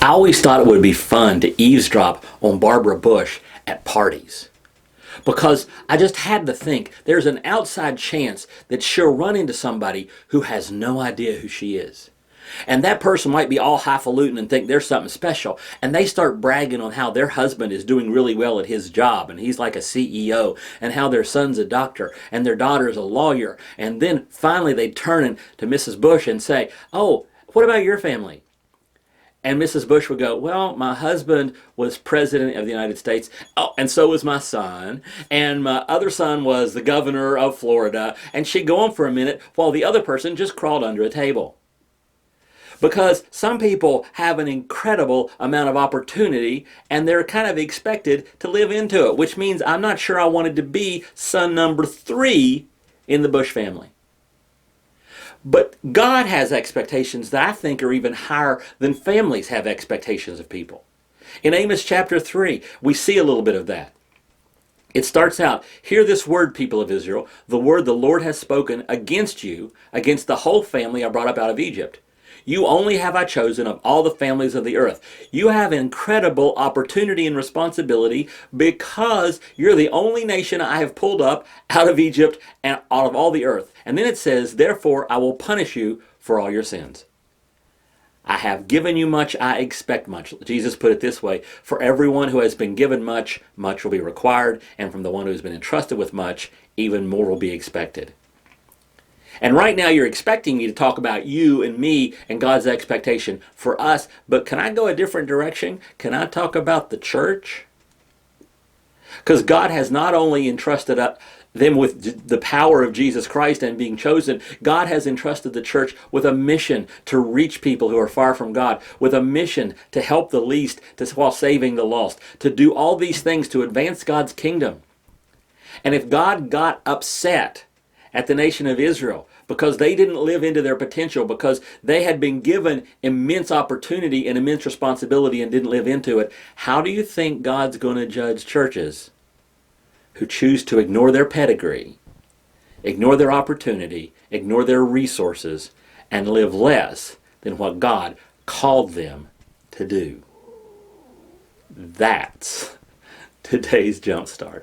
I always thought it would be fun to eavesdrop on Barbara Bush at parties. Because I just had to think there's an outside chance that she'll run into somebody who has no idea who she is. And that person might be all highfalutin and think there's something special. And they start bragging on how their husband is doing really well at his job and he's like a CEO, and how their son's a doctor and their daughter's a lawyer. And then finally they turn to Mrs. Bush and say, "Oh, what about your family?" And Mrs. Bush would go, "Well, my husband was president of the United States. Oh, and so was my son. And my other son was the governor of Florida." And she'd go on for a minute while the other person just crawled under a table. Because some people have an incredible amount of opportunity and they're kind of expected to live into it, which means I'm not sure I wanted to be son number 3 in the Bush family. But God has expectations that I think are even higher than families have expectations of people. In Amos chapter 3, we see a little bit of that. It starts out, "Hear this word, people of Israel, the word the Lord has spoken against you, against the whole family I brought up out of Egypt. You only have I chosen of all the families of the earth." You have incredible opportunity and responsibility because you're the only nation I have pulled up out of Egypt and out of all the earth. And then it says, "Therefore I will punish you for all your sins. I have given you much, I expect much." Jesus put it this way, "For everyone who has been given much, much will be required, and from the one who has been entrusted with much, even more will be expected." And right now you're expecting me to talk about you and me and God's expectation for us, but can I go a different direction? Can I talk about the church? Because God has not only entrusted them with the power of Jesus Christ and being chosen, God has entrusted the church with a mission to reach people who are far from God, with a mission to help the least while saving the lost, to do all these things to advance God's kingdom. And if God got upset at the nation of Israel because they didn't live into their potential, because they had been given immense opportunity and immense responsibility and didn't live into it, how do you think God's going to judge churches who choose to ignore their pedigree, ignore their opportunity, ignore their resources, and live less than what God called them to do? That's today's Jumpstart.